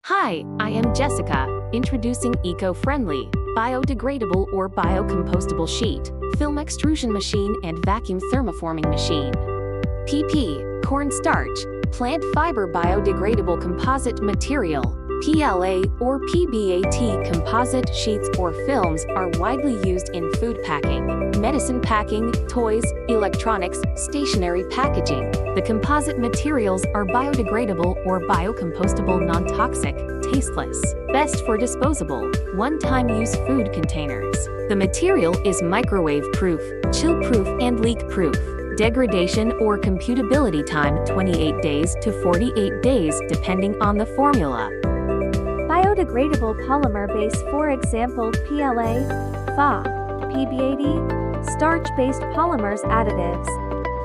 Hi, I am Jessica, introducing eco-friendly, biodegradable or biocompostable sheet, film extrusion machine and vacuum thermoforming machine. PP, cornstarch, plant fiber biodegradable composite material, PLA or PBAT composite sheets or films are widely used in food packing, medicine packing, toys, electronics, stationery packaging. The composite materials are biodegradable or biocompostable, non-toxic, tasteless, best for disposable, one-time use food containers. The material is microwave-proof, chill-proof and leak-proof. Degradation or computability time 28 days to 48 days depending on the formula. Biodegradable polymer base, for example PLA, FA, PBAT, starch-based polymers additives,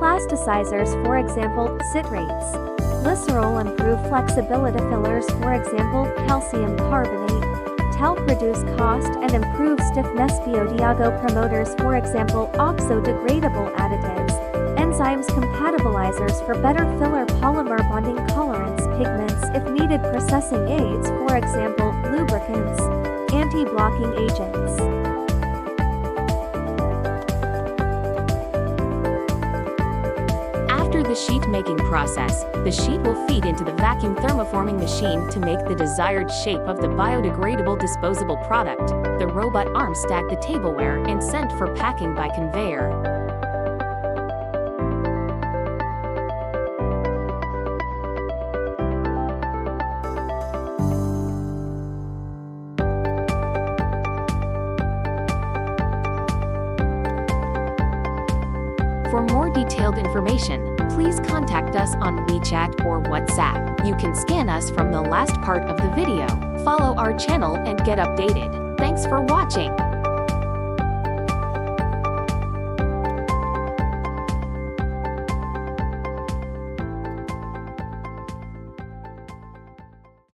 plasticizers, for example citrates, glycerol improve flexibility, fillers, for example calcium carbonate, help reduce cost and improve stiffness, biodiago promoters, for example oxo-degradable additives, enzymes compatibilizers for better filler, polymer bonding, colorants, pigments if needed, processing aids, for example lubricants, anti-blocking agents. After the sheet making process, the sheet will feed into the vacuum thermoforming machine to make the desired shape of the biodegradable disposable product. The robot arms stack the tableware and sent for packing by conveyor. For more detailed information, please contact us on Wechat or Whatsapp. You can scan us from the last part of the video. Follow our channel and get updated. Thanks for watching.